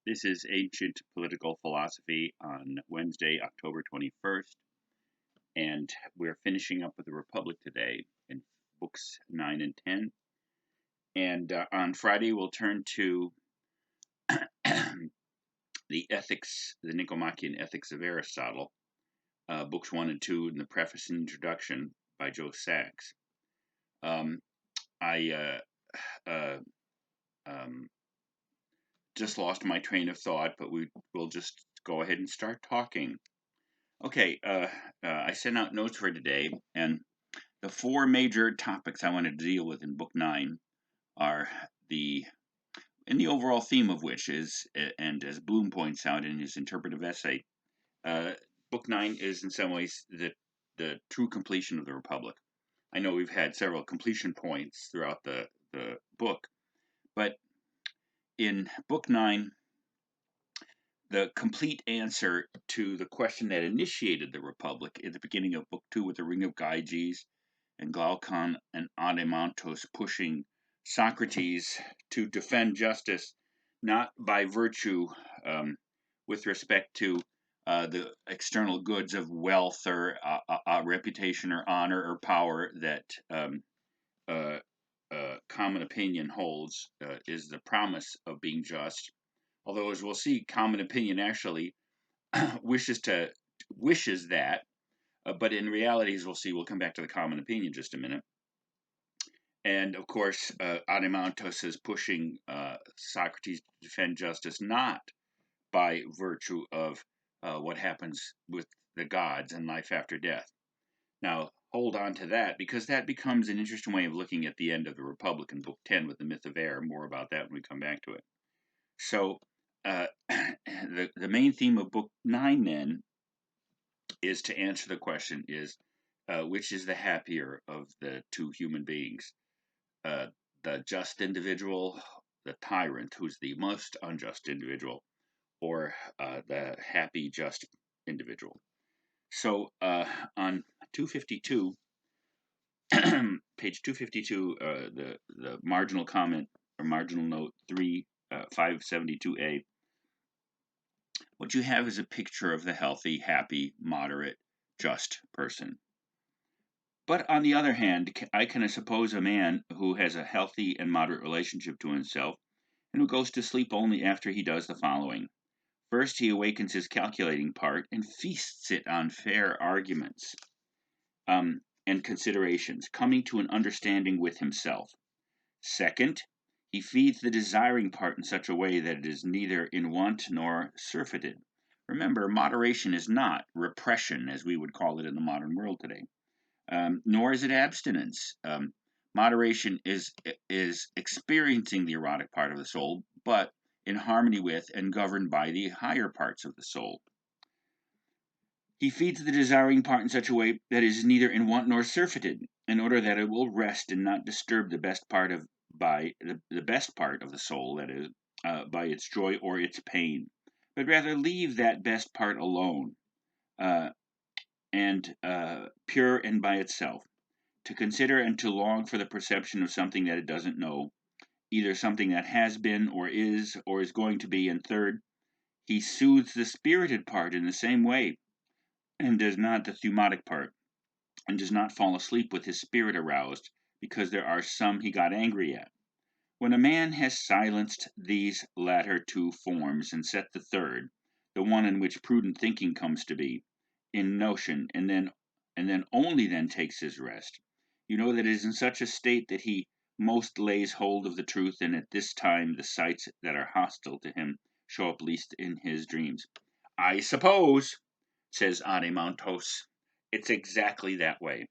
This is Ancient Political Philosophy on Wednesday, October 21st, and we're finishing up with the Republic today in books 9 and 10. And on Friday, we'll turn to the ethics, the Nicomachean Ethics of Aristotle, books 1 and 2 in the preface and introduction by Joe Sachs. I just lost my train of thought, but we'll just go ahead and start talking. Okay, I sent out notes for today, and the four major topics I wanted to deal with in Book 9 are the overall theme of which is, and as Bloom points out in his interpretive essay, Book 9 is in some ways the true completion of the Republic. I know we've had several completion points throughout the book, but in Book 9, the complete answer to the question that initiated the Republic at the beginning of Book 2 with the Ring of Gyges and Glaucon and Adeimantos pushing Socrates to defend justice, not by virtue with respect to the external goods of wealth or reputation or honor or power that common opinion holds, is the promise of being just. Although, as we'll see, common opinion actually wishes that, but in reality, as we'll see, we'll come back to the common opinion in just a minute. And of course, Adeimantos is pushing Socrates to defend justice not by virtue of what happens with the gods and life after death. Now, hold on to that, because that becomes an interesting way of looking at the end of the Republic in Book 10 with the myth of air. More about that when we come back to it. So, the main theme of Book 9 then is to answer the question is, which is the happier of the two human beings? The just individual, the tyrant, who's the most unjust individual, or the happy, just individual? So on 252, page 252, the marginal comment or marginal note 572a, what you have is a picture of the healthy, happy, moderate, just person. But on the other hand, I can suppose a man who has a healthy and moderate relationship to himself and who goes to sleep only after he does the following. First, he awakens his calculating part and feasts it on fair arguments and considerations, coming to an understanding with himself. Second, he feeds the desiring part in such a way that it is neither in want nor surfeited. Remember, moderation is not repression, as we would call it in the modern world today, nor is it abstinence. Moderation is experiencing the erotic part of the soul, but in harmony with and governed by the higher parts of the soul. He feeds the desiring part in such a way that it is neither in want nor surfeited, in order that it will rest and not disturb the best part of the soul, that is, by its joy or its pain, but rather leave that best part alone, and pure and by itself, to consider and to long for the perception of something that it doesn't know, either something that has been or is going to be. And third, he soothes the spirited part in the same way, and does not the thumotic part, and does not fall asleep with his spirit aroused, because there are some he got angry at. When a man has silenced these latter two forms, and set the third, the one in which prudent thinking comes to be, in notion, and then only then takes his rest, you know that it is in such a state that he most lays hold of the truth, and at this time the sights that are hostile to him show up least in his dreams. I suppose, says Adeimantos, it's exactly that way.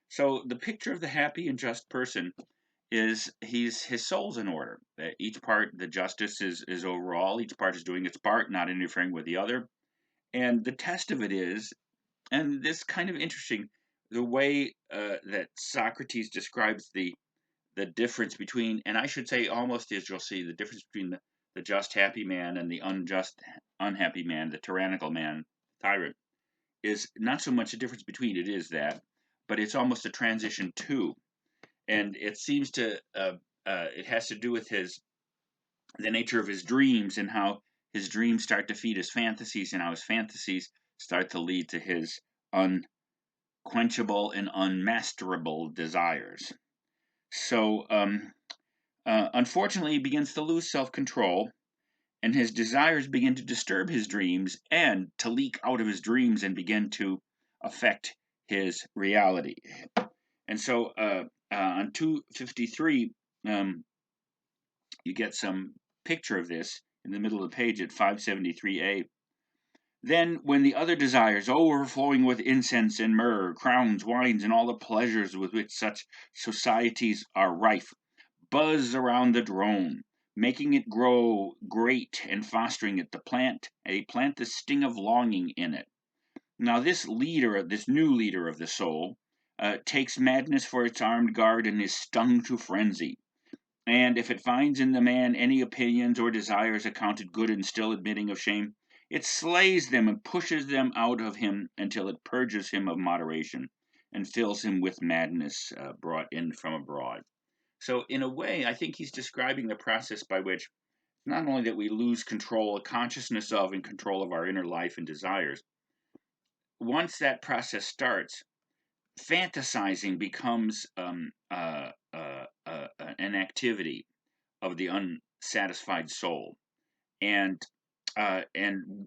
So the picture of the happy and just person is his soul's in order. Each part, the justice is overall. Each part is doing its part, not interfering with the other. And the test of it is, and this kind of interesting, the way that Socrates describes the difference between, and I should say almost as you'll see, the difference between the just happy man and the unjust unhappy man, the tyrannical man, tyrant, is not so much a difference between, it is that, but it's almost a transition to. And it seems to, it has to do with the nature of his dreams and how his dreams start to feed his fantasies, and how his fantasies start to lead to his unquenchable and unmasterable desires. So, unfortunately, he begins to lose self-control, and his desires begin to disturb his dreams and to leak out of his dreams and begin to affect his reality. And so on 253, you get some picture of this in the middle of the page at 573a. Then, when the other desires, overflowing with incense and myrrh, crowns, wines, and all the pleasures with which such societies are rife, buzz around the drone, making it grow great and fostering it to plant the sting of longing in it. Now, this new leader of the soul, takes madness for its armed guard and is stung to frenzy. And if it finds in the man any opinions or desires accounted good and still admitting of shame, it slays them and pushes them out of him until it purges him of moderation and fills him with madness brought in from abroad. So, in a way, I think he's describing the process by which not only that we lose control, consciousness of, and control of our inner life and desires, once that process starts, fantasizing becomes an activity of the unsatisfied soul, and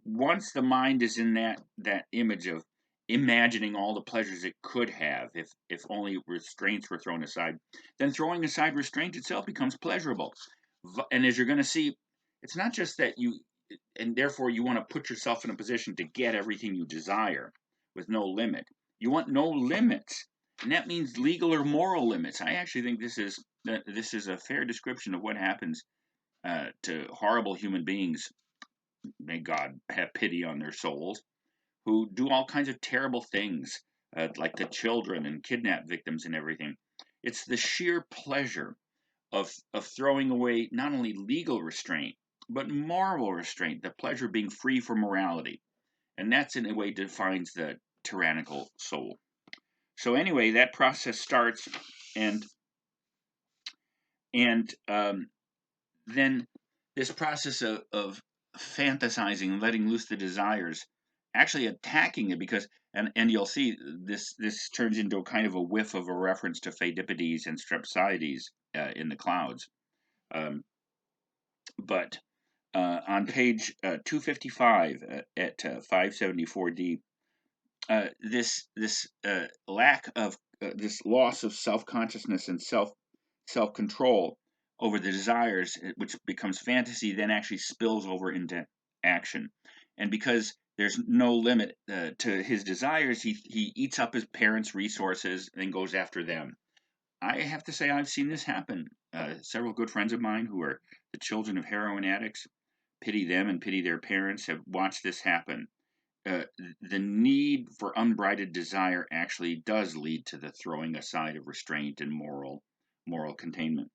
once the mind is in that image of imagining all the pleasures it could have if only restraints were thrown aside, then throwing aside restraint itself becomes pleasurable. And as you're going to see, it's not just that you, and therefore you want to put yourself in a position to get everything you desire with no limit. You want no limits, and that means legal or moral limits. I actually think this is a fair description of what happens to horrible human beings, may God have pity on their souls, who do all kinds of terrible things, like the children and kidnap victims and everything. It's the sheer pleasure of throwing away not only legal restraint, but moral restraint, the pleasure of being free from morality. And that's in a way defines the tyrannical soul. So anyway, that process starts, and then this process of fantasizing and letting loose the desires, actually attacking it, because and you'll see this turns into a kind of a whiff of a reference to Pheidippides and Strepsiades in the clouds. But on page 255 at 574d, this lack of this loss of self-consciousness and self-control over the desires, which becomes fantasy, then actually spills over into action. And because there's no limit to his desires, he eats up his parents' resources and goes after them. I have to say I've seen this happen. Several good friends of mine who are the children of heroin addicts, pity them and pity their parents, have watched this happen. The need for unbridled desire actually does lead to the throwing aside of restraint and moral containment.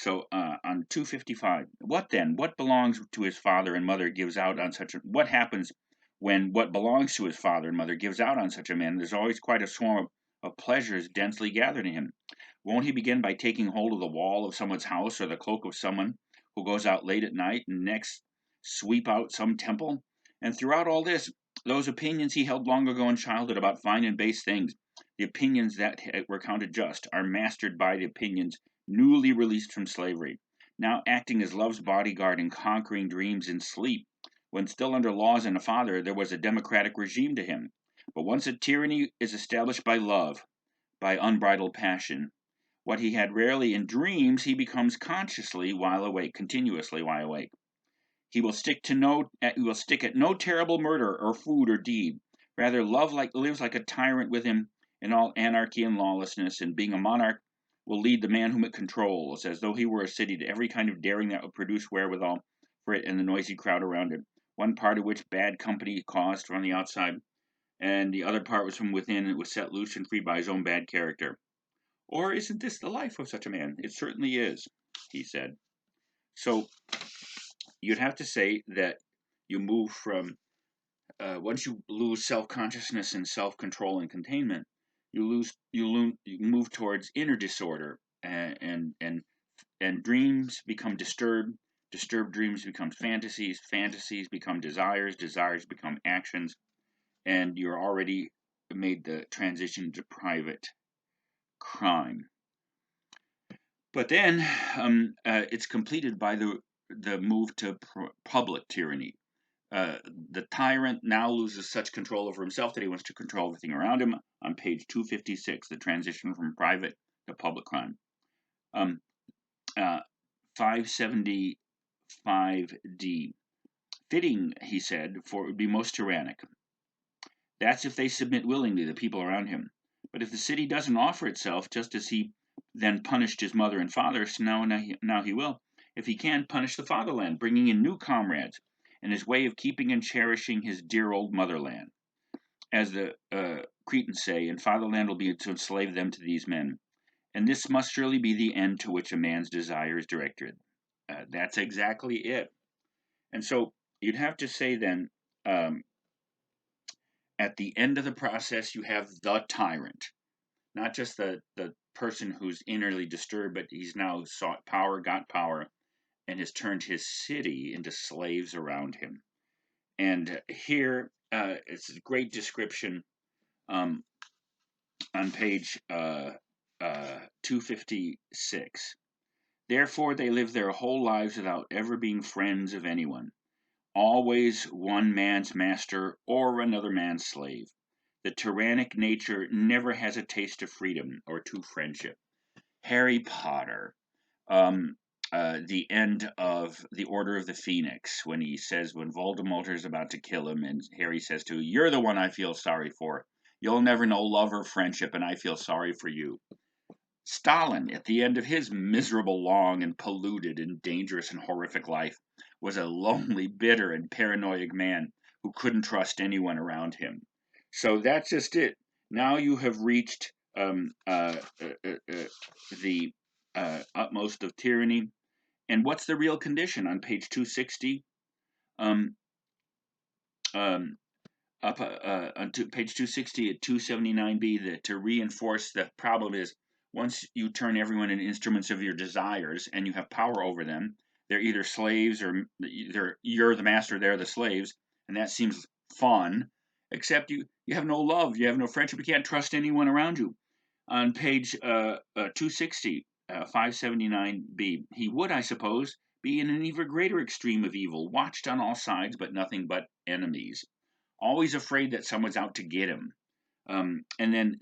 So on 255, what then? What belongs to his father and mother gives out on such a, what happens when what belongs to his father and mother gives out on such a man? There's always quite a swarm of pleasures densely gathered in him. Won't he begin by taking hold of the wall of someone's house or the cloak of someone who goes out late at night, and next sweep out some temple? And throughout all this, those opinions he held long ago in childhood about fine and base things, the opinions that were counted just, are mastered by the opinions newly released from slavery, now acting as love's bodyguard and conquering dreams in sleep. When still under laws and a father, there was a democratic regime to him. But once a tyranny is established by love, by unbridled passion, what he had rarely in dreams, he becomes consciously while awake, continuously while awake. He will stick at no terrible murder or food or deed. Rather, love lives like a tyrant with him in all anarchy and lawlessness, and being a monarch will lead the man whom it controls, as though he were a city, to every kind of daring that would produce wherewithal for it and the noisy crowd around it, one part of which bad company caused from the outside, and the other part was from within, and it was set loose and free by his own bad character. Or isn't this the life of such a man? It certainly is, he said. So you'd have to say that you move from, once you lose self-consciousness and self-control and containment, you move towards inner disorder, and dreams become disturbed, Disturbed dreams become fantasies, fantasies become desires, desires become actions, and you're already made the transition to private crime. But then it's completed by the move to public tyranny. The tyrant now loses such control over himself that he wants to control everything around him. On page 256, the transition from private to public crime. Um, 575D. Fitting, he said, for it would be most tyrannic. That's if they submit willingly, the people around him. But if the city doesn't offer itself, just as he then punished his mother and father, so now he will, if he can, punish the fatherland, bringing in new comrades, and his way of keeping and cherishing his dear old motherland. As the Cretans say, and fatherland will be to enslave them to these men. And this must surely be the end to which a man's desire is directed. That's exactly it. And so you'd have to say then, at the end of the process, you have the tyrant, not just the person who's innerly disturbed, but he's now sought power, got power, and has turned his city into slaves around him. And here, it's a great description on page 256. Therefore, they live their whole lives without ever being friends of anyone, always one man's master or another man's slave. The tyrannic nature never has a taste of freedom or true friendship. Harry Potter, the end of the Order of the Phoenix, when he says, when Voldemort is about to kill him, and Harry says to, "You're the one I feel sorry for. You'll never know love or friendship, and I feel sorry for you." Stalin, at the end of his miserable, long, and polluted, and dangerous, and horrific life, was a lonely, bitter, and paranoid man who couldn't trust anyone around him. So that's just it. Now you have reached the utmost of tyranny. And what's the real condition on page 260? Um, um, on page 260 at 279b, that to reinforce the problem is, once you turn everyone into instruments of your desires and you have power over them, they're either slaves or you're the master, they're the slaves, and that seems fun, except you have no love, you have no friendship, you can't trust anyone around you. On page 260, 579b, he would, I suppose, be in an even greater extreme of evil, watched on all sides, but nothing but enemies, always afraid that someone's out to get him. And then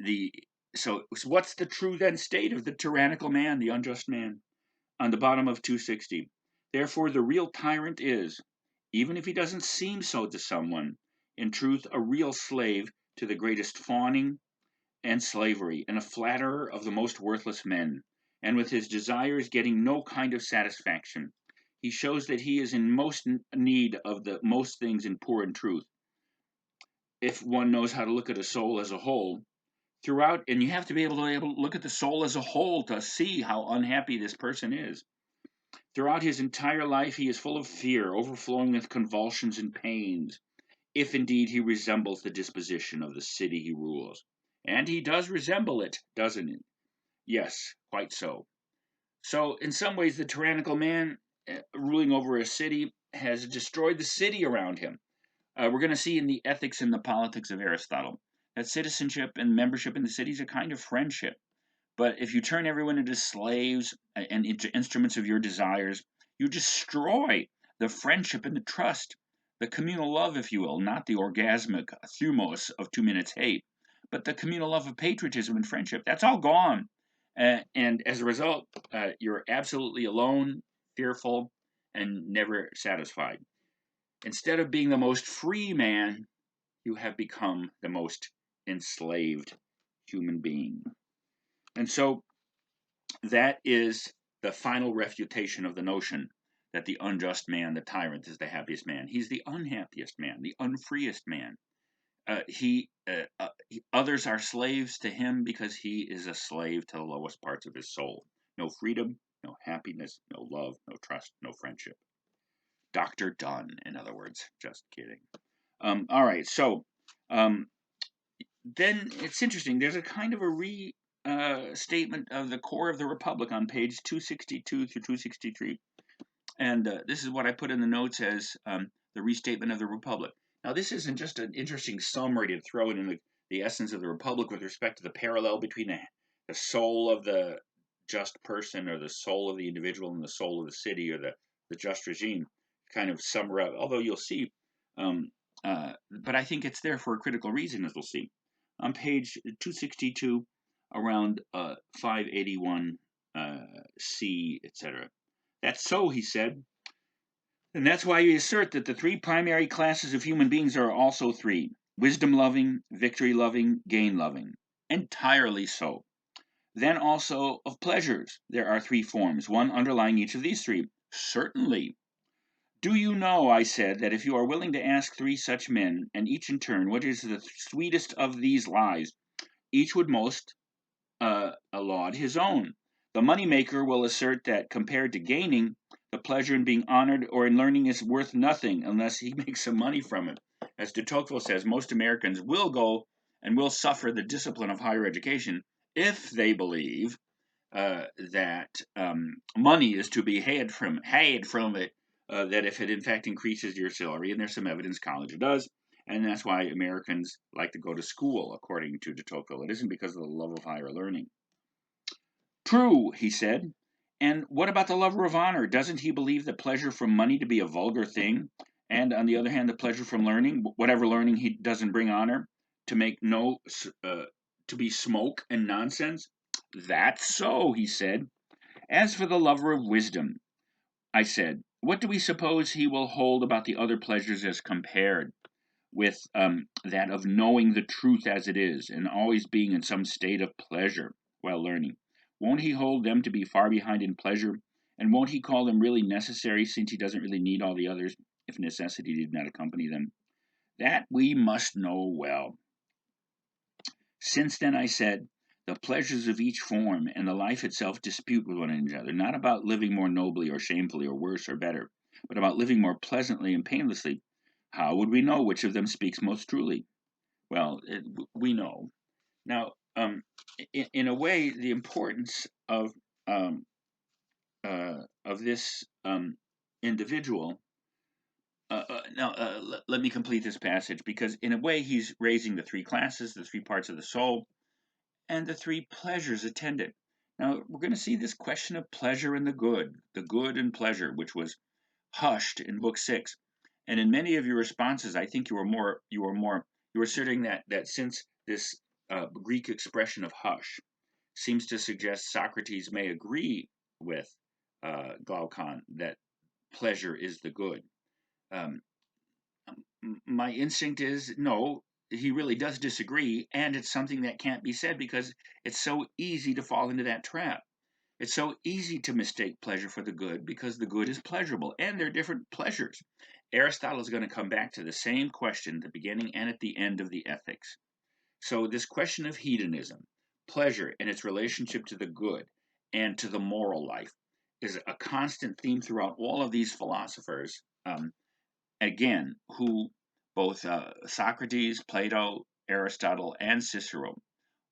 so what's the true then state of the tyrannical man, the unjust man? On the bottom of 260. Therefore, the real tyrant is, even if he doesn't seem so to someone, in truth a real slave to the greatest fawning and slavery, and a flatterer of the most worthless men, and with his desires getting no kind of satisfaction. He shows that he is in most need of the most things in poor and truth, if one knows how to look at a soul as a whole. Throughout, and you have to be able to look at the soul as a whole to see how unhappy this person is. Throughout his entire life, he is full of fear, overflowing with convulsions and pains, if indeed he resembles the disposition of the city he rules. And he does resemble it, doesn't he? Yes, quite so. So, in some ways, the tyrannical man ruling over a city has destroyed the city around him. We're going to see in the Ethics and the Politics of Aristotle that citizenship and membership in the city is a kind of friendship. But if you turn everyone into slaves and into instruments of your desires, you destroy the friendship and the trust, the communal love, if you will, not the orgasmic thumos of 2 minutes hate, but the communal love of patriotism and friendship. That's all gone. And as a result, you're absolutely alone, fearful, and never satisfied. Instead of being the most free man, you have become the most enslaved human being. And so that is the final refutation of the notion that the unjust man, the tyrant, is the happiest man. He's the unhappiest man, the unfreest man. Others are slaves to him because he is a slave to the lowest parts of his soul. No freedom, no happiness, no love, no trust, no friendship. Dr. Dunn, in other words. Just kidding. All right, so then it's interesting. There's a kind of a statement of the core of the Republic on page 262 through 263. And this is what I put in the notes as the restatement of the Republic. Now, this isn't just an interesting summary to throw it in the essence of the Republic with respect to the parallel between the soul of the just person, or the soul of the individual, and the soul of the city, or the just regime, kind of summer up. Although you'll see, um, but I think it's there for a critical reason, as we'll see. On page 262, around 581 C, etc. That's so, he said. And that's why we assert that the three primary classes of human beings are also three: wisdom loving, victory loving, gain loving. Entirely so. Then also of pleasures, there are three forms, one underlying each of these three. Certainly. Do you know, I said, that if you are willing to ask three such men, and each in turn, what is the sweetest of these lies, each would most laud his own. The money-maker will assert that compared to gaining, the pleasure in being honored or in learning is worth nothing unless he makes some money from it. As de Tocqueville says, most Americans will go and will suffer the discipline of higher education if they believe that money is to be had from it, that if it in fact increases your salary, and there's some evidence college does, and that's why Americans like to go to school, according to de Tocqueville. It isn't because of the love of higher learning. True, he said. And what about the lover of honor? Doesn't he believe the pleasure from money to be a vulgar thing? And on the other hand, the pleasure from learning, whatever learning he doesn't bring honor, to make to be smoke and nonsense? That's so, he said. As for the lover of wisdom, I said, what do we suppose he will hold about the other pleasures as compared with that of knowing the truth as it is, and always being in some state of pleasure while learning? Won't he hold them to be far behind in pleasure? And won't he call them really necessary, since he doesn't really need all the others if necessity did not accompany them? That we must know well. Since then, I said, the pleasures of each form and the life itself dispute with one another, not about living more nobly or shamefully or worse or better, but about living more pleasantly and painlessly. How would we know which of them speaks most truly? Well, we know. Now, in a way, the importance um, of this individual. Let me complete this passage, because in a way he's raising the three classes, the three parts of the soul, and the three pleasures attendant. Now, we're going to see this question of pleasure and the good and pleasure, which was hushed in Book 6. And in many of your responses, I think you were asserting that since this Greek expression of hush seems to suggest Socrates may agree with Glaucon that pleasure is the good. Um, my instinct is no, he really does disagree, and it's something that can't be said because it's so easy to fall into that trap. It's so easy to mistake pleasure for the good because the good is pleasurable, and there are different pleasures. Aristotle is going to come back to the same question at the beginning and at the end of the Ethics. So, this question of hedonism, pleasure, and its relationship to the good and to the moral life is a constant theme throughout all of these philosophers. Again, who both Socrates, Plato, Aristotle, and Cicero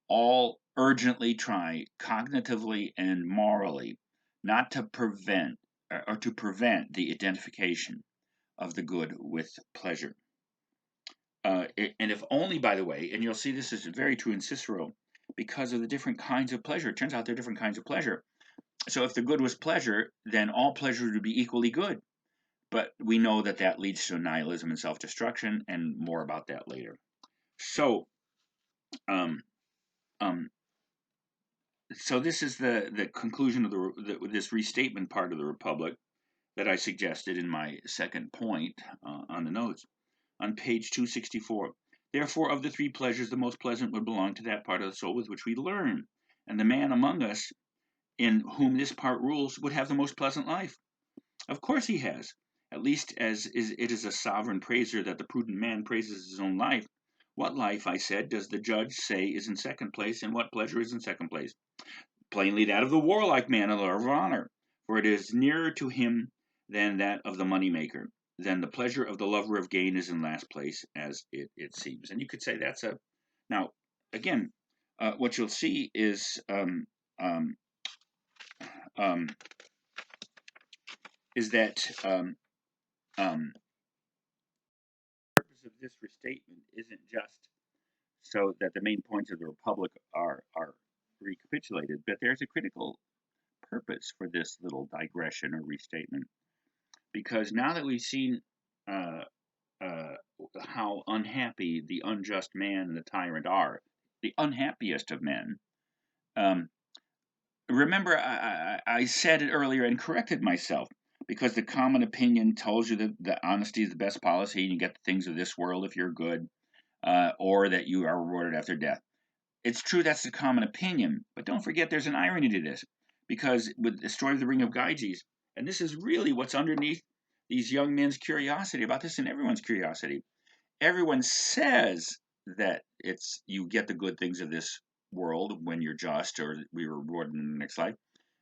all urgently try, cognitively and morally, not to prevent or to prevent the identification of the good with pleasure. And if only, by the way, and you'll see this is very true in Cicero, because of the different kinds of pleasure. It turns out there are different kinds of pleasure. So if the good was pleasure, then all pleasure would be equally good. But we know that that leads to nihilism and self-destruction, and more about that later. So, um, um, so this is the conclusion of this restatement part of the Republic that I suggested in my second point on the notes on page 264. Therefore, of the three pleasures, the most pleasant would belong to that part of the soul with which we learn, and the man among us in whom this part rules would have the most pleasant life. Of course he has, at least as it is a sovereign praiser that the prudent man praises his own life. What life, I said, does the judge say is in second place, and what pleasure is in second place? Plainly that of the warlike man, a lover of honor, for it is nearer to him than that of the money maker. Then the pleasure of the lover of gain is in last place, as it seems. And you could say that's a. Now, again, what you'll see is um, is that the purpose of this restatement isn't just so that the main points of the Republic are recapitulated, but there's a critical purpose for this little digression or restatement, because now that we've seen uh, uh, how unhappy the unjust man and the tyrant are, the unhappiest of men. Um, Remember, I said it earlier and corrected myself because the common opinion tells you that honesty is the best policy and you get the things of this world if you're good, or that you are rewarded after death. It's true that's the common opinion, but don't forget there's an irony to this, because with the story of the Ring of Gyges, and this is really what's underneath these young men's curiosity about this and everyone's curiosity. Everyone says that it's you get the good things of this world when you're just, or we were rewarded in the next life.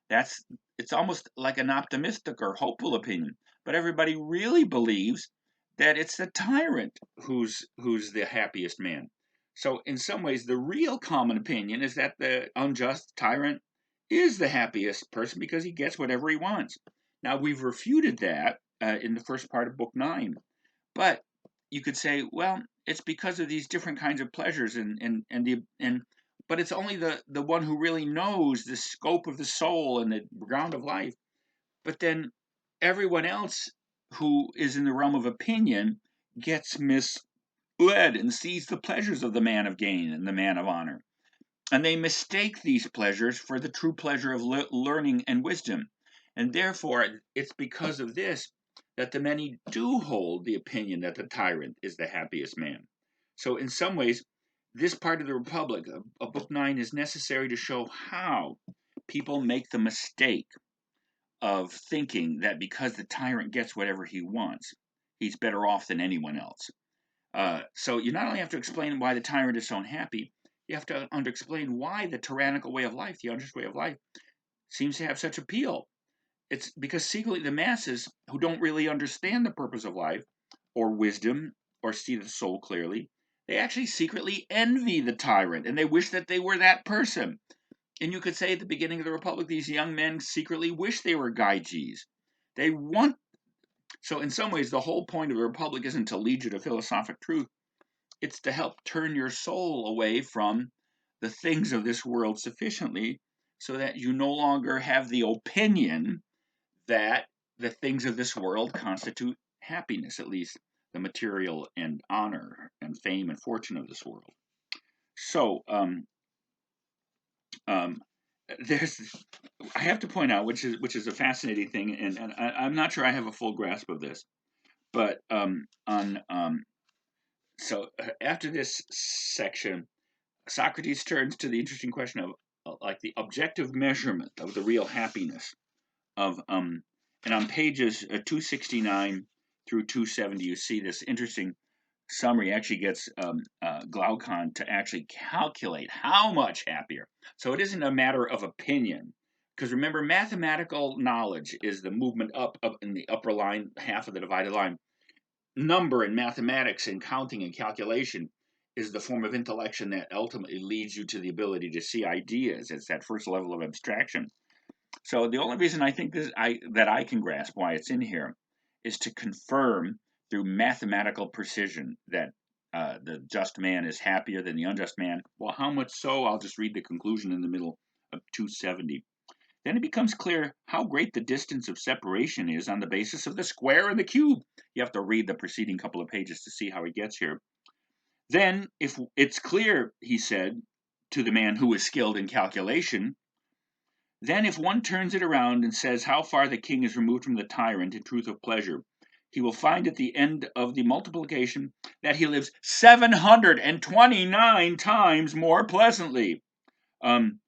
That's it's almost like an optimistic or hopeful opinion, but everybody really believes that it's the tyrant who's the happiest man. So in some ways, the real common opinion is that the unjust tyrant is the happiest person because he gets whatever he wants. Now we've refuted that in the first part of Book 9, but you could say, well, it's because of these different kinds of pleasures and but it's only the one who really knows the scope of the soul and the ground of life. But then everyone else who is in the realm of opinion gets misled and sees the pleasures of the man of gain and the man of honor. And they mistake these pleasures for the true pleasure of learning and wisdom. And therefore, it's because of this that the many do hold the opinion that the tyrant is the happiest man. So, in some ways, this part of the Republic, of Book 9, is necessary to show how people make the mistake of thinking that because the tyrant gets whatever he wants, he's better off than anyone else. So you not only have to explain why the tyrant is so unhappy, you have to explain why the tyrannical way of life, the unjust way of life, seems to have such appeal. It's because secretly the masses who don't really understand the purpose of life or wisdom or see the soul clearly, they actually secretly envy the tyrant and they wish that they were that person. And you could say at the beginning of the Republic, these young men secretly wish they were Gyges. They want, so in some ways, the whole point of the Republic isn't to lead you to philosophic truth. It's to help turn your soul away from the things of this world sufficiently so that you no longer have the opinion that the things of this world constitute happiness, at least the material and honor and fame and fortune of this world. So, um, there's I have to point out, which is a fascinating thing, and I'm not sure I have a full grasp of this, but on so after this section, Socrates turns to the interesting question of like the objective measurement of the real happiness of and on pages 269 through 270 you see this interesting summary. Actually gets Glaucon to actually calculate how much happier. So it isn't a matter of opinion, because remember, mathematical knowledge is the movement up in the upper line, half of the divided line. Number in mathematics and counting and calculation is the form of intellection that ultimately leads you to the ability to see ideas. It's that first level of abstraction. So the only reason I think that I can grasp why it's in here is to confirm through mathematical precision that the just man is happier than the unjust man. Well, how much so? I'll just read the conclusion in the middle of 270. Then it becomes clear how great the distance of separation is on the basis of the square and the cube. You have to read the preceding couple of pages to see how he gets here. Then, if it's clear, he said, to the man who is skilled in calculation, then if one turns it around and says how far the king is removed from the tyrant in truth of pleasure, he will find at the end of the multiplication that he lives 729 times more pleasantly. Um,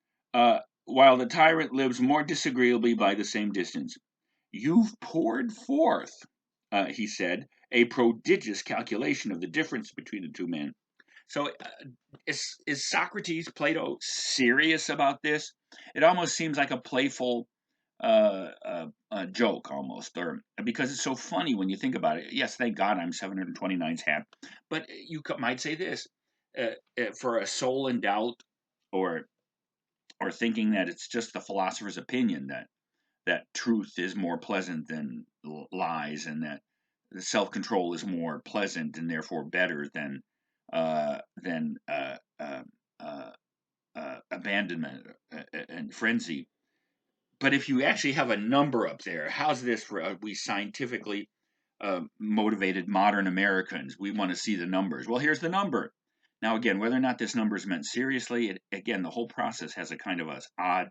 while the tyrant lives more disagreeably by the same distance. You've poured forth, he said, a prodigious calculation of the difference between the two men. So, is Socrates, Plato, serious about this? It almost seems like a playful joke, almost, or because it's so funny when you think about it. Yes, thank God I'm 729's happy, but you might say this for a soul in doubt, or thinking that it's just the philosopher's opinion that that truth is more pleasant than lies, and that self-control is more pleasant and therefore better than uh, than uh, uh, uh, abandonment and frenzy. But if you actually have a number up there, how's this for we scientifically motivated modern Americans? We want to see the numbers. Well, here's the number. Now, again, whether or not this number is meant seriously, again, the whole process has a kind of a odd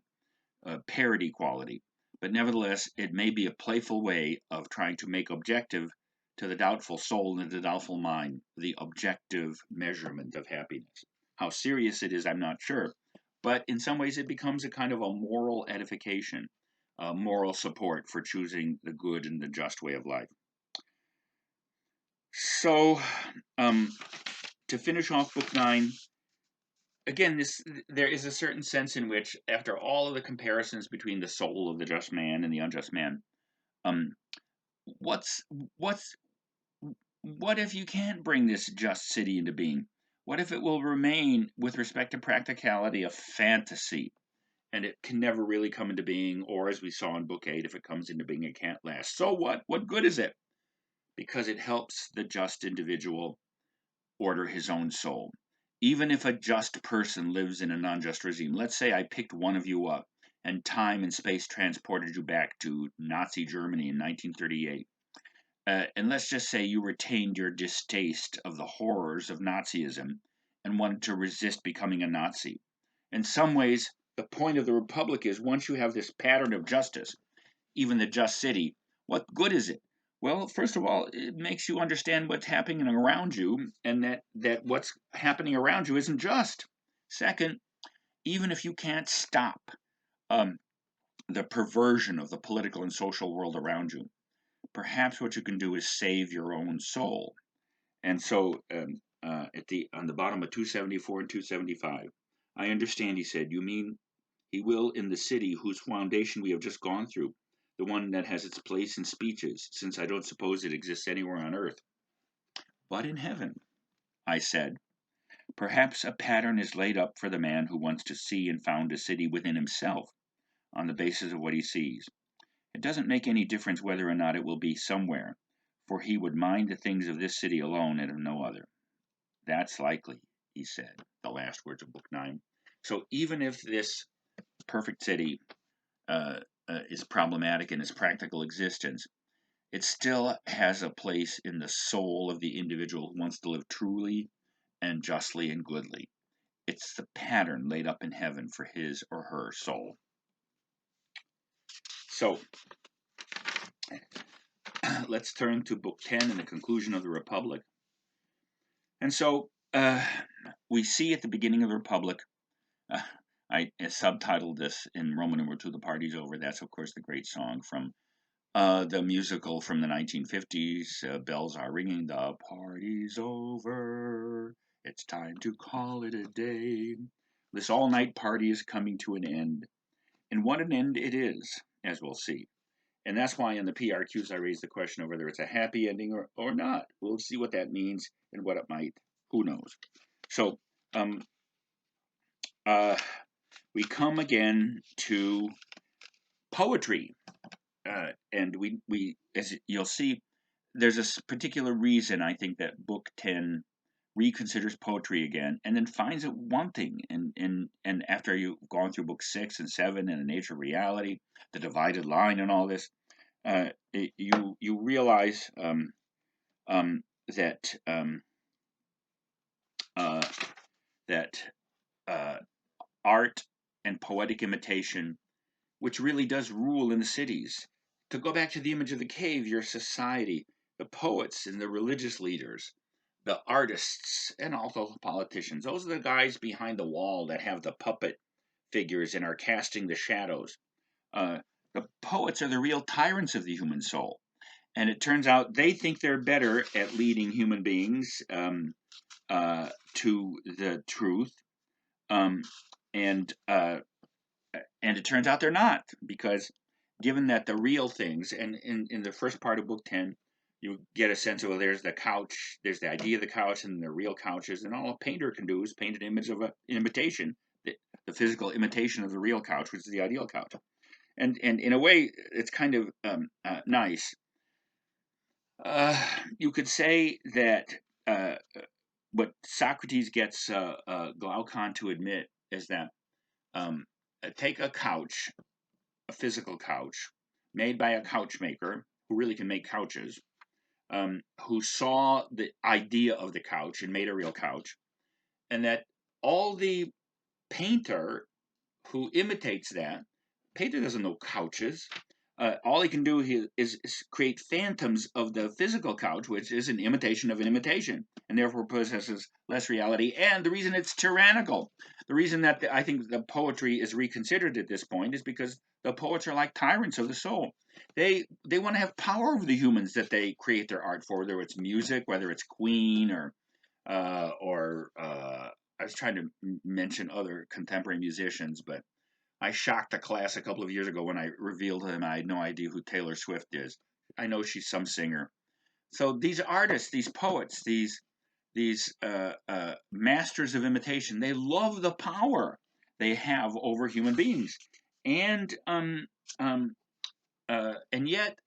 parody quality. But nevertheless, it may be a playful way of trying to make objective to the doubtful soul and the doubtful mind the objective measurement of happiness. How serious it is, I'm not sure. But in some ways, it becomes a kind of a moral edification, a moral support for choosing the good and the just way of life. So, to finish off Book 9, again, there is a certain sense in which, after all of the comparisons between the soul of the just man and the unjust man, um, what's what's what if you can't bring this just city into being? What if it will remain, with respect to practicality, a fantasy, and it can never really come into being? Or, as we saw in Book 8, if it comes into being, it can't last. So what? What good is it? Because it helps the just individual order his own soul. Even if a just person lives in an unjust regime, let's say I picked one of you up and time and space transported you back to Nazi Germany in 1938. And let's just say you retained your distaste of the horrors of Nazism and wanted to resist becoming a Nazi. In some ways, the point of the Republic is, once you have this pattern of justice, even the just city, what good is it? Well, first of all, it makes you understand what's happening around you, and that what's happening around you isn't just. Second, even if you can't stop um, the perversion of the political and social world around you, perhaps what you can do is save your own soul. And so, on the bottom of 274 and 275, I understand, he said, you mean he will in the city whose foundation we have just gone through, the one that has its place in speeches, since I don't suppose it exists anywhere on earth. But in heaven, I said, perhaps a pattern is laid up for the man who wants to see and found a city within himself on the basis of what he sees. It doesn't make any difference whether or not it will be somewhere, for he would mind the things of this city alone and of no other. That's likely, he said, the last words of Book 9. So even if this perfect city is problematic in its practical existence, it still has a place in the soul of the individual who wants to live truly and justly and goodly. It's the pattern laid up in heaven for his or her soul. So, let's turn to Book 10 and the conclusion of the Republic. And so, we see at the beginning of the Republic, I subtitled this in Roman numeral 2, The Party's Over. That's, of course, the great song from the musical from the 1950s, Bells Are Ringing, the party's over, it's time to call it a day. This all-night party is coming to an end, and what an end it is, as we'll see. And that's why in the PRQs I raised the question of whether it's a happy ending or not. We'll see what that means and what it might, who knows. So, we come again to poetry. And we, as you'll see, there's a particular reason I think that Book 10 reconsiders poetry again, and then finds it wanting. And after you've gone through Book 6 and 7 and the nature of reality, the divided line, and all this, you realize that art and poetic imitation, which really does rule in the cities. To go back to the image of the cave, your society, the poets and the religious leaders, the artists, and also the politicians, those are the guys behind the wall that have the puppet figures and are casting the shadows. The poets are the real tyrants of the human soul. And it turns out they think they're better at leading human beings to the truth. And it turns out they're not, because given that the real things, and in the first part of Book 10, you get a sense of, well, there's the couch, there's the idea of the couch, and the real couches, and all a painter can do is paint an image of an imitation, the physical imitation of the real couch, which is the ideal couch. And in a way, it's kind of nice. You could say that uh, what Socrates gets Glaucon to admit is that um, take a couch, a physical couch, made by a couch maker who really can make couches, who saw the idea of the couch and made a real couch, and that all the painter who imitates that, painter doesn't know couches. All he can do is create phantoms of the physical couch, which is an imitation of an imitation, and therefore possesses less reality. And the reason it's tyrannical, the reason that I think the poetry is reconsidered at this point, is because the poets are like tyrants of the soul. They want to have power over the humans that they create their art for, whether it's music, whether it's Queen or I was trying to mention other contemporary musicians, but I shocked a class a couple of years ago when I revealed to them I had no idea who Taylor Swift is. I know she's some singer. So these artists, these poets, these masters of imitation, they love the power they have over human beings, and and yet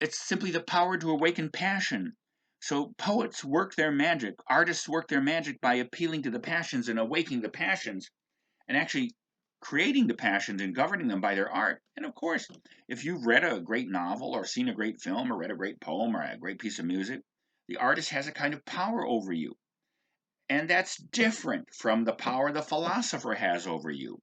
it's simply the power to awaken passion. So poets work their magic, artists work their magic by appealing to the passions and awakening the passions, and actually creating the passions and governing them by their art. And of course, if you've read a great novel or seen a great film or read a great poem or a great piece of music, the artist has a kind of power over you. And that's different from the power the philosopher has over you.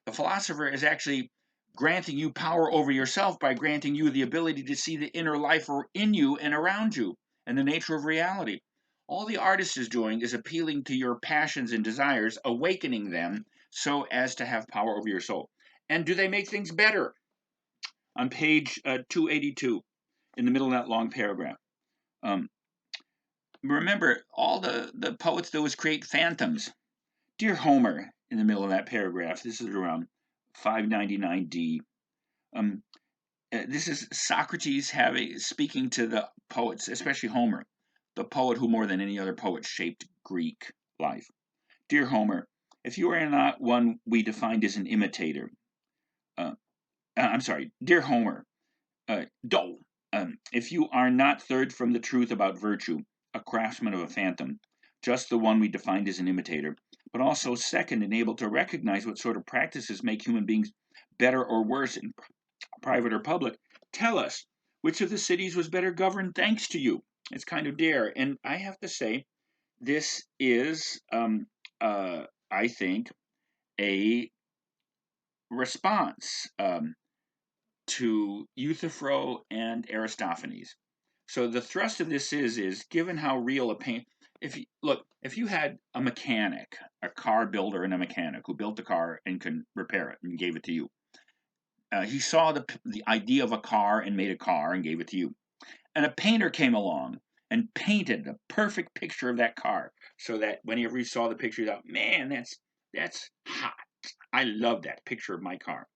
The philosopher is actually granting you power over yourself by granting you the ability to see the inner life in you and around you and the nature of reality. All the artist is doing is appealing to your passions and desires, awakening them so as to have power over your soul. And do they make things better? On page 282, in the middle of that long paragraph. Um, Remember, all the poets do is create phantoms. Dear Homer, in the middle of that paragraph, this is around 599D. Um, this is Socrates speaking to the poets, especially Homer, the poet who more than any other poet shaped Greek life. Dear Homer, if you are not one we defined as an imitator, I'm sorry, dear Homer, do, if you are not third from the truth about virtue, a craftsman of a phantom, just the one we defined as an imitator, but also second and able to recognize what sort of practices make human beings better or worse in private or public, tell us which of the cities was better governed thanks to you. It's kind of dare. And I have to say, this is, I think, a response to Euthyphro and Aristophanes. So the thrust of this is given how real a pain. If you had a mechanic, a car builder, and a mechanic who built the car and can repair it and gave it to you, he saw the idea of a car and made a car and gave it to you. And a painter came along and painted a perfect picture of that car, so that whenever you saw the picture, you thought, "Man, that's hot. I love that picture of my car."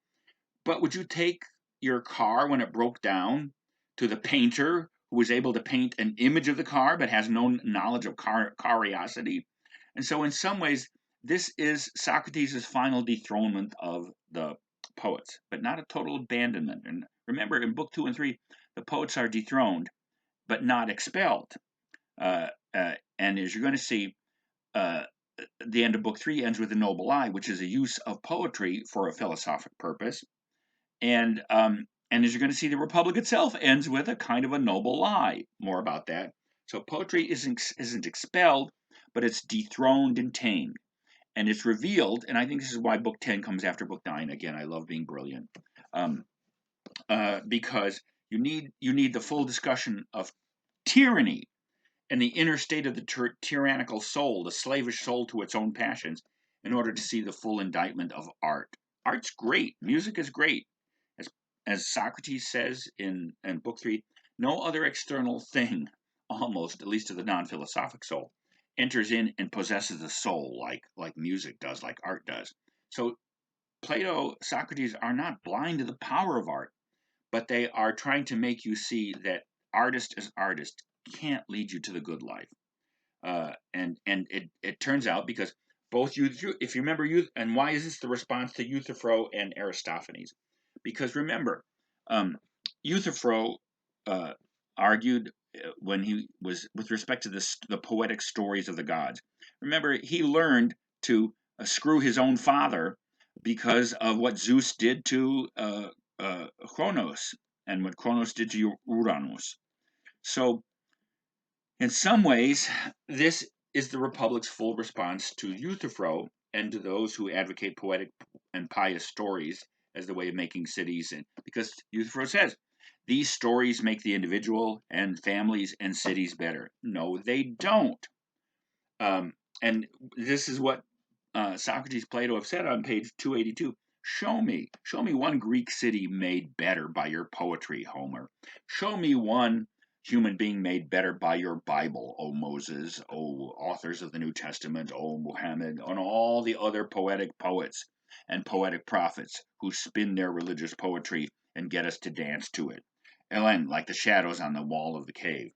But would you take your car when it broke down to the painter who was able to paint an image of the car but has no knowledge of curiosity? And so, in some ways, this is Socrates' final dethronement of the poets, but not a total abandonment. And remember, in book 2 and 3, the poets are dethroned, but not expelled. And as you're going to see, uh, the end of book 3 ends with a noble lie, which is a use of poetry for a philosophic purpose. And as you're going to see, the Republic itself ends with a kind of a noble lie. More about that. So poetry isn't expelled, but it's dethroned and tamed, and it's revealed. And I think this is why book 10 comes after book 9. Again, I love being brilliant, because you need the full discussion of tyranny and the inner state of the tyrannical soul, the slavish soul to its own passions, in order to see the full indictment of art. Art's great. Music is great. As, as Socrates says in Book 3, no other external thing, almost, at least to the non-philosophic soul, enters in and possesses the soul like music does, like art does. So Plato, Socrates are not blind to the power of art, but they are trying to make you see that artist as artist can't lead you to the good life. And it turns out, because both if you remember, and why is this the response to Euthyphro and Aristophanes? Because remember, Euthyphro argued when he was with respect to the poetic stories of the gods. Remember, he learned to screw his own father because of what Zeus did to Kronos and what Kronos did to Uranus. So, in some ways, this is the Republic's full response to Euthyphro and to those who advocate poetic and pious stories as the way of making cities. And because Euthyphro says these stories make the individual and families and cities better. No, they don't. And this is what Socrates, Plato have said on page 282. Show me one Greek city made better by your poetry, Homer. Show me one human being made better by your Bible, O Moses, O authors of the New Testament, O Muhammad, and all the other poetic poets and poetic prophets who spin their religious poetry and get us to dance to it. Ellen, like the shadows on the wall of the cave.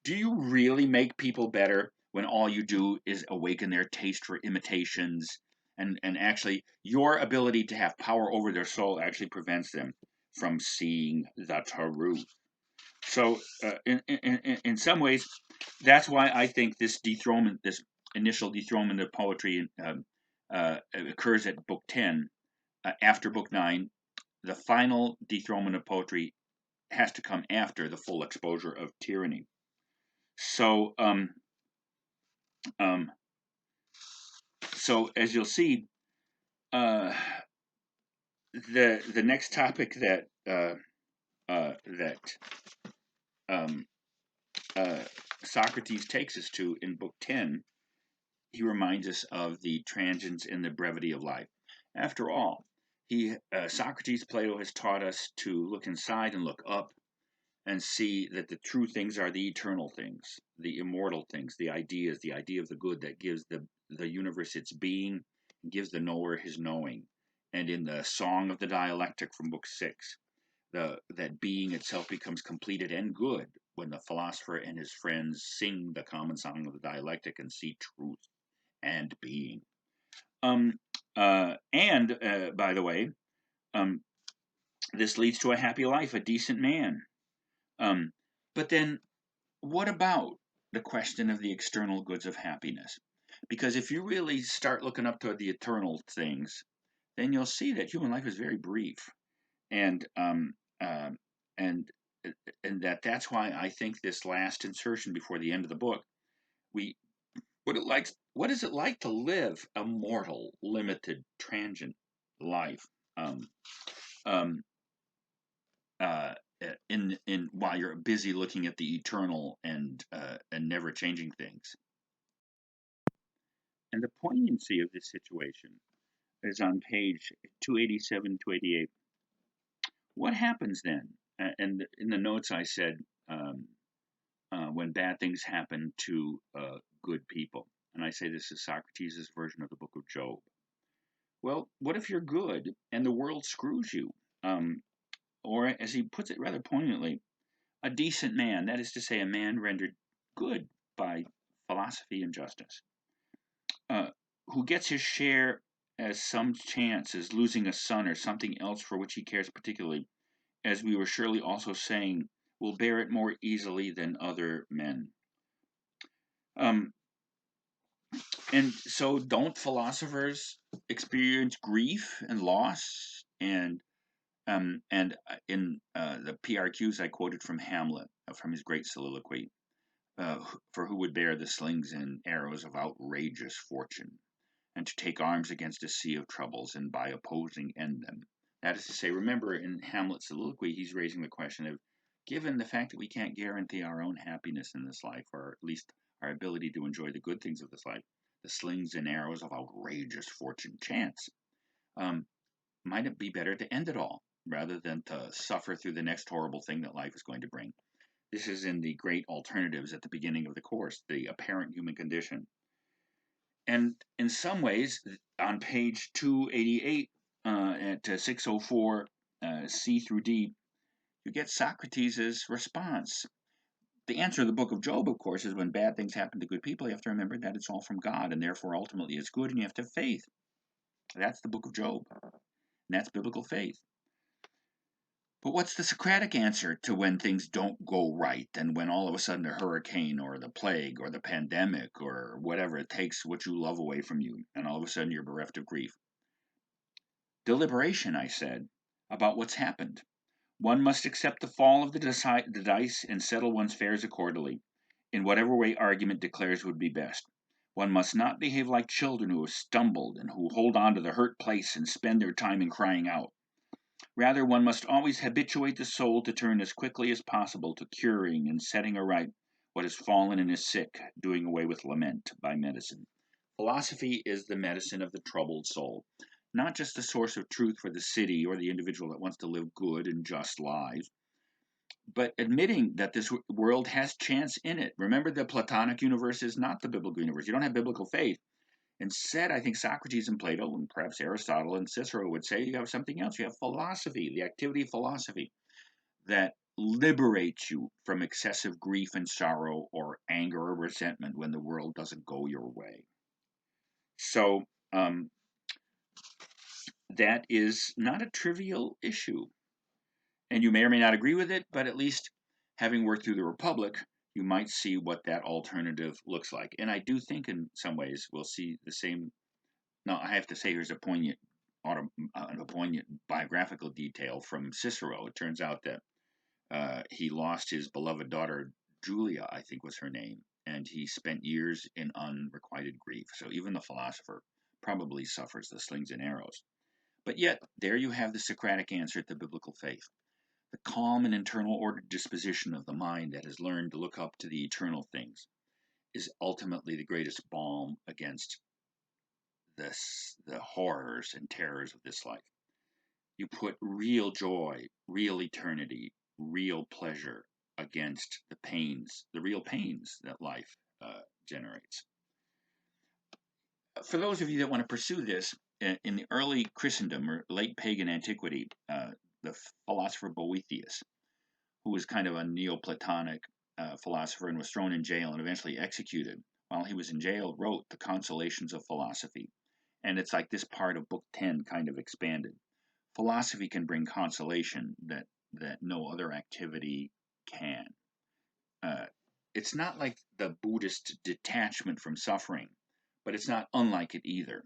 Do you really make people better when all you do is awaken their taste for imitations and actually your ability to have power over their soul actually prevents them from seeing the truth? So in some ways, that's why I think this dethronement, this initial dethronement of poetry occurs at book 10. After book 9, the final dethronement of poetry has to come after the full exposure of tyranny. So um, so as you'll see, uh, the next topic that um, uh, Socrates takes us to in book 10, he reminds us of the transience and the brevity of life. After all, Socrates, Plato has taught us to look inside and look up and see that the true things are the eternal things, the immortal things, the ideas, the idea of the good that gives the universe its being, gives the knower his knowing. And in the Song of the Dialectic from Book 6, that being itself becomes completed and good when the philosopher and his friends sing the common song of the dialectic and see truth and being. By the way, um, this leads to a happy life, a decent man. Um, but then what about the question of the external goods of happiness? Because if you really start looking up toward the eternal things, then you'll see that human life is very brief, and uh, and and that's why I think this last insertion before the end of the book, we what is it like to live a mortal, limited, transient life? Um, um, uh, in while you're busy looking at the eternal and never changing things. And the poignancy of this situation is on page 287 to 88. What happens then? And in the notes I said when bad things happen to good people, and I say this is Socrates' version of the book of Job. Well, what if you're good and the world screws you? Or, as he puts it rather poignantly, a decent man, that is to say, a man rendered good by philosophy and justice, who gets his share as some chance as losing a son or something else for which he cares particularly, as we were surely also saying, will bear it more easily than other men. Um, and so, don't philosophers experience grief and loss? And in the PRQs, I quoted from Hamlet, from his great soliloquy, for who would bear the slings and arrows of outrageous fortune, and to take arms against a sea of troubles, and by opposing end them. That is to say, remember in Hamlet's soliloquy, he's raising the question of, given the fact that we can't guarantee our own happiness in this life, or at least our ability to enjoy the good things of this life, the slings and arrows of outrageous fortune chance, um, might it be better to end it all rather than to suffer through the next horrible thing that life is going to bring? This is in the great alternatives at the beginning of the course, the apparent human condition. And in some ways, on page 288 at 604 C through D, you get Socrates' response. The answer in the book of Job, of course, is when bad things happen to good people, you have to remember that it's all from God, and therefore ultimately it's good, and you have to have faith. That's the book of Job, and that's biblical faith. But what's the Socratic answer to when things don't go right and when all of a sudden a hurricane or the plague or the pandemic or whatever it takes what you love away from you and all of a sudden you're bereft of grief? Deliberation, I said, about what's happened. One must accept the fall of the dice and settle one's affairs accordingly, in whatever way argument declares would be best. One must not behave like children who have stumbled and who hold on to the hurt place and spend their time in crying out. Rather, one must always habituate the soul to turn as quickly as possible to curing and setting aright what has fallen and is sick, doing away with lament by medicine. Philosophy is the medicine of the troubled soul, not just a source of truth for the city or the individual that wants to live good and just lives, but admitting that this world has chance in it. Remember, the Platonic universe is not the biblical universe. You don't have biblical faith. Instead, I think Socrates and Plato, and perhaps Aristotle and Cicero would say you have something else. You have philosophy, the activity of philosophy that liberates you from excessive grief and sorrow or anger or resentment when the world doesn't go your way. So that is not a trivial issue. And you may or may not agree with it, but at least having worked through the Republic, you might see what that alternative looks like. And I do think in some ways we'll see the same. Now, I have to say here's a poignant biographical detail from Cicero. It turns out that he lost his beloved daughter, Julia, I think was her name, and he spent years in unrequited grief. So even the philosopher probably suffers the slings and arrows. But yet, there you have the Socratic answer to biblical faith. The calm and internal ordered disposition of the mind that has learned to look up to the eternal things is ultimately the greatest balm against the horrors and terrors of this life. You put real joy, real eternity, real pleasure against the real pains that life generates. For those of you that want to pursue this, in the early Christendom or late pagan antiquity, the philosopher Boethius, who was kind of a Neoplatonic philosopher and was thrown in jail and eventually executed, while he was in jail, wrote The Consolations of Philosophy. And it's like this part of Book 10 kind of expanded. Philosophy can bring consolation that no other activity can. It's not like the Buddhist detachment from suffering, but it's not unlike it either.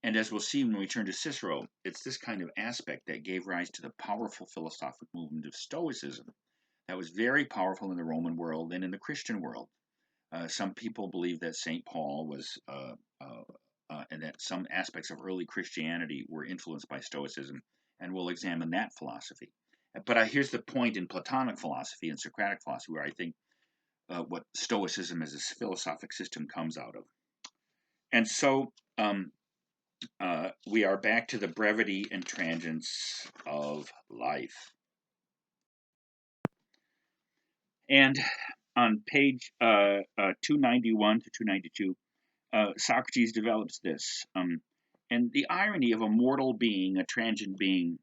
And as we'll see when we turn to Cicero, it's this kind of aspect that gave rise to the powerful philosophic movement of Stoicism that was very powerful in the Roman world and in the Christian world. Some people believe that St. Paul was, and that some aspects of early Christianity were influenced by Stoicism, and we'll examine that philosophy. But here's the point in Platonic philosophy and Socratic philosophy where I think what Stoicism as a philosophic system comes out of. And so we are back to the brevity and transience of life. And on page 291 to 292, Socrates develops this. And the irony of a mortal being, a transient being,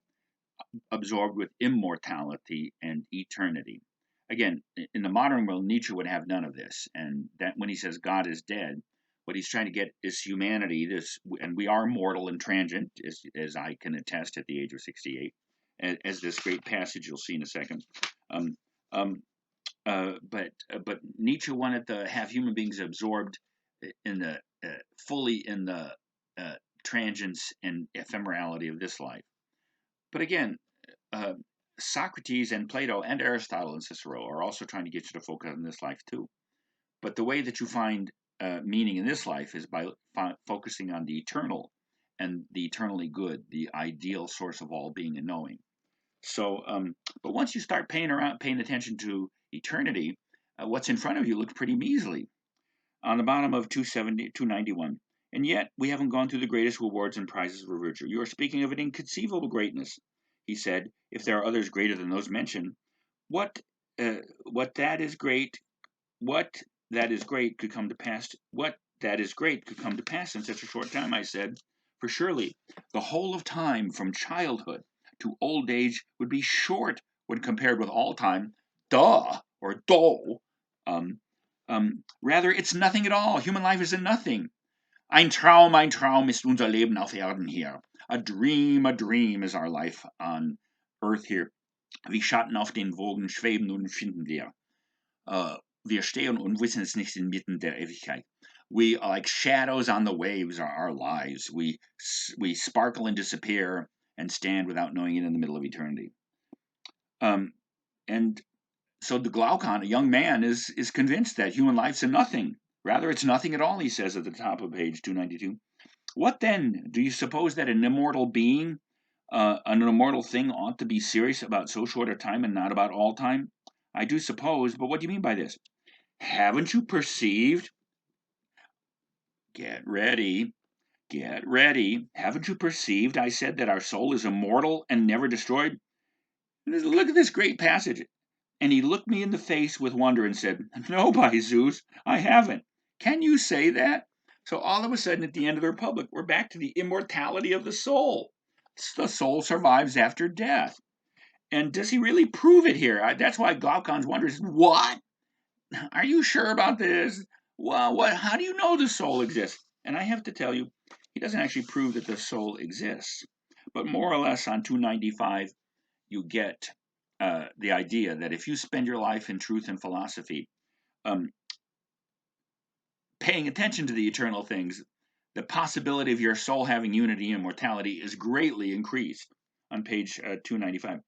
absorbed with immortality and eternity. Again, in the modern world, Nietzsche would have none of this. And that when he says God is dead, what he's trying to get is humanity, and we are mortal and transient, as I can attest at the age of 68, as this great passage you'll see in a second. But Nietzsche wanted to have human beings absorbed in the fully in the transience and ephemerality of this life. But again, Socrates and Plato and Aristotle and Cicero are also trying to get you to focus on this life too. But the way that you find meaning in this life is by focusing on the eternal and the eternally good, the ideal source of all being and knowing. So, but once you start paying attention to eternity, what's in front of you looks pretty measly. On the bottom of 291. And yet, we haven't gone through the greatest rewards and prizes for virtue. You are speaking of an inconceivable greatness, he said. If there are others greater than those mentioned, what that is great could come to pass. What that is great could come to pass in such a short time, I said. For surely the whole of time from childhood to old age would be short when compared with all time. Duh, or do. Rather, it's nothing at all. Human life is a nothing. Ein Traum ist unser Leben auf Erden hier. A dream is our life on earth here. Wie Schatten auf den Wogen schweben und finden wir. Wir stehen und wissen es nicht inmitten der Ewigkeit. We are like shadows on the waves are our lives. We sparkle and disappear and stand without knowing it in the middle of eternity. And so the Glaucon, a young man, is convinced that human life's a nothing. Rather, it's nothing at all, he says at the top of page 292. What then? Do you suppose that an immortal being, an immortal thing, ought to be serious about so short a time and not about all time? I do suppose, but what do you mean by this? Haven't you perceived? Get ready. Get ready. Haven't you perceived, I said, that our soul is immortal and never destroyed? Look at this great passage. And he looked me in the face with wonder and said, No, by Zeus, I haven't. Can you say that? So all of a sudden, at the end of the Republic, we're back to the immortality of the soul. The soul survives after death. And does he really prove it here? That's why Glaucon's wonders, what? Are you sure about this? Well, what? How do you know the soul exists? And I have to tell you, he doesn't actually prove that the soul exists. But more or less on 295, you get the idea that if you spend your life in truth and philosophy, paying attention to the eternal things, the possibility of your soul having unity and immortality is greatly increased. On page 295.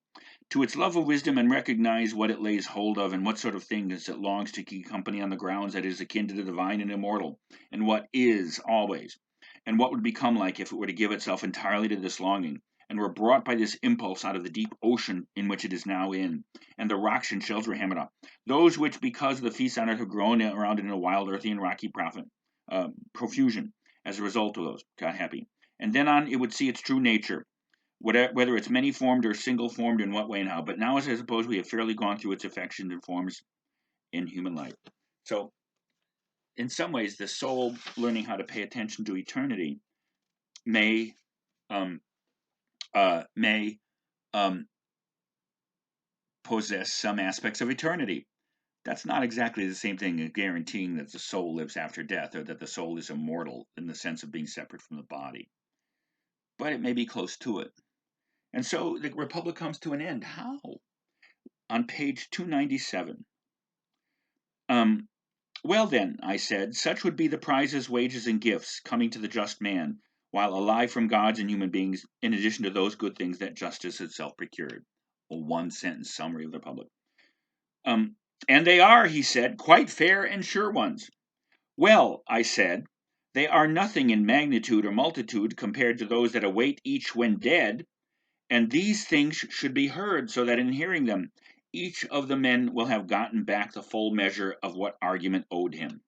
To its love of wisdom and recognize what it lays hold of and what sort of things it longs to keep company on the grounds that is akin to the divine and immortal, and what is always, and what would become like if it were to give itself entirely to this longing, and were brought by this impulse out of the deep ocean in which it is now in, and the rocks and shells were hammered up, those which because of the feasts on earth have grown around it in a wild, earthy, and rocky profusion, as a result of those, God happy. And then on it would see its true nature, whether it's many-formed or single-formed, in what way and how. But now, as I suppose, we have fairly gone through its affections and forms in human life. So, in some ways, the soul learning how to pay attention to eternity may possess some aspects of eternity. That's not exactly the same thing as guaranteeing that the soul lives after death, or that the soul is immortal in the sense of being separate from the body. But it may be close to it. And so the Republic comes to an end. How? On page 297. Well then, I said, such would be the prizes, wages, and gifts coming to the just man, while alive from gods and human beings, in addition to those good things that justice itself procured. A one-sentence summary of the Republic. And they are, he said, quite fair and sure ones. Well, I said, they are nothing in magnitude or multitude compared to those that await each when dead, and these things should be heard, so that in hearing them, each of the men will have gotten back the full measure of what argument owed him.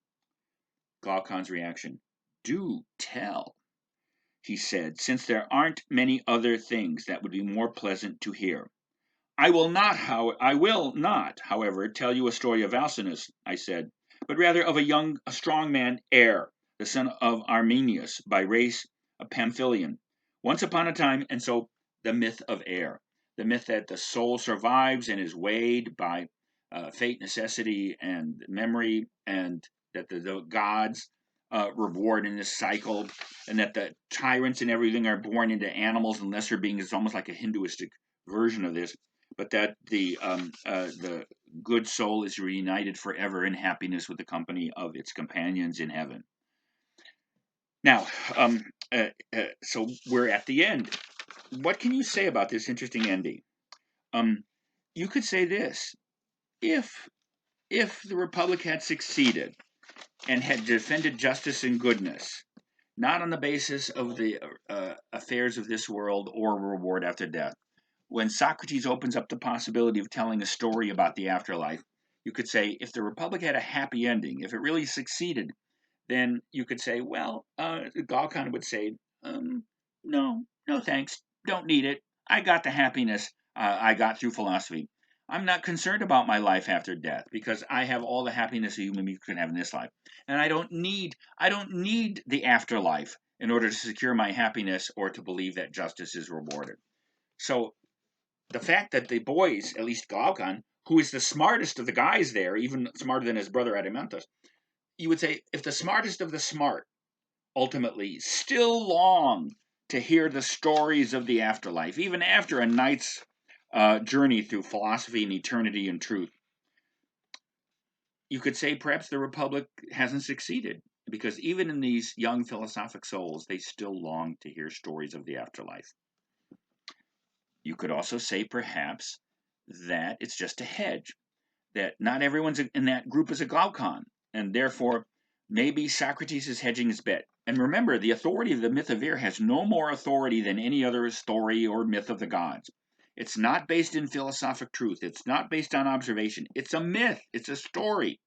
Glaucon's reaction. Do tell, he said, since there aren't many other things that would be more pleasant to hear. I will not, however, tell you a story of Alcinous, I said, but rather of a strong man, Aer, the son of Arminius, by race a Pamphylian. Once upon a time, and so the myth of Aer, the myth that the soul survives and is weighed by fate, necessity, and memory, and that the gods reward in this cycle, and that the tyrants and everything are born into animals and lesser beings. It's almost like a Hinduistic version of this, but that the good soul is reunited forever in happiness with the company of its companions in heaven. Now, so we're at the end. What can you say about this interesting ending? You could say this: if the Republic had succeeded and had defended justice and goodness, not on the basis of the affairs of this world or reward after death. When Socrates opens up the possibility of telling a story about the afterlife, you could say, if the Republic had a happy ending, if it really succeeded, then you could say, well, Glaucon would say, no thanks, don't need it. I got the happiness I got through philosophy. I'm not concerned about my life after death because I have all the happiness a human being can have in this life, and I don't need the afterlife in order to secure my happiness or to believe that justice is rewarded. So the fact that the boys, at least Glaucon, who is the smartest of the guys there, even smarter than his brother Adeimantus, you would say if the smartest of the smart ultimately still long to hear the stories of the afterlife, even after a night's journey through philosophy and eternity and truth. You could say perhaps the Republic hasn't succeeded, because even in these young philosophic souls, they still long to hear stories of the afterlife. You could also say perhaps that it's just a hedge, that not everyone's in that group is a Glaucon, and therefore maybe Socrates is hedging his bet. And remember, the authority of the myth of Ir has no more authority than any other story or myth of the gods. It's not based in philosophic truth. It's not based on observation. It's a myth. It's a story.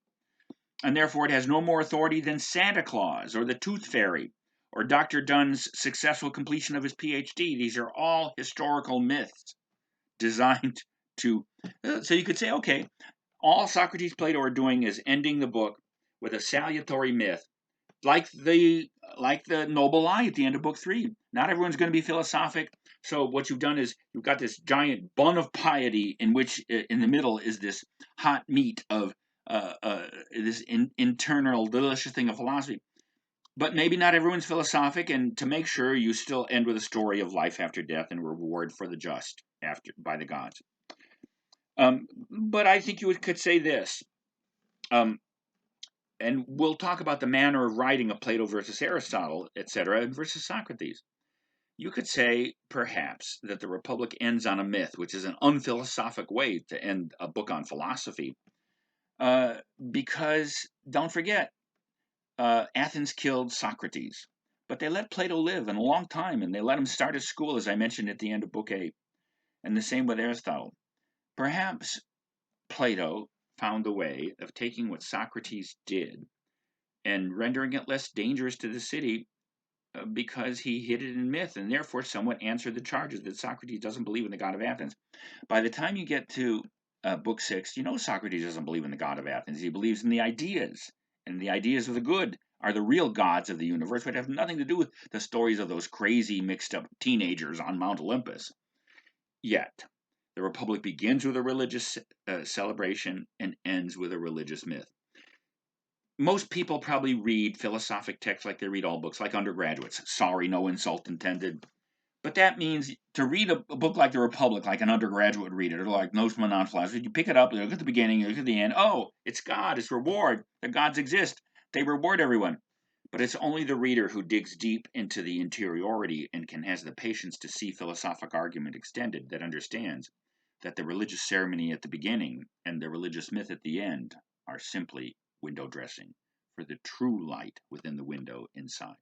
And therefore it has no more authority than Santa Claus or the Tooth Fairy or Dr. Dunn's successful completion of his PhD. These are all historical myths designed to. So you could say, okay, all Socrates, Plato are doing is ending the book with a salutary myth, like the noble lie at the end of book 3. Not everyone's going to be philosophic. So what you've done is you've got this giant bun of piety in which in the middle is this hot meat of this internal delicious thing of philosophy. But maybe not everyone's philosophic, and to make sure, you still end with a story of life after death and reward for the just after by the gods. But I think you could say this, and we'll talk about the manner of writing of Plato versus Aristotle, etc., versus Socrates. You could say, perhaps, that the Republic ends on a myth, which is an unphilosophic way to end a book on philosophy, because, don't forget, Athens killed Socrates, but they let Plato live in a long time, and they let him start his school, as I mentioned at the end of Book 8, and the same with Aristotle. Perhaps Plato found a way of taking what Socrates did and rendering it less dangerous to the city because he hid it in myth and therefore somewhat answered the charges that Socrates doesn't believe in the god of Athens. By the time you get to Book 6, you know Socrates doesn't believe in the god of Athens. He believes in the ideas, and the ideas of the good are the real gods of the universe, but have nothing to do with the stories of those crazy mixed up teenagers on Mount Olympus. Yet, the Republic begins with a religious celebration and ends with a religious myth. Most people probably read philosophic texts like they read all books, like undergraduates. Sorry, no insult intended. But that means to read a book like The Republic, like an undergraduate would read it, or like Nosman on Philosophy, you pick it up, you look at the beginning, you look at the end. Oh, it's God, it's reward. The gods exist. They reward everyone. But it's only the reader who digs deep into the interiority and has the patience to see philosophic argument extended that understands that the religious ceremony at the beginning and the religious myth at the end are simply window dressing for the true light within the window inside.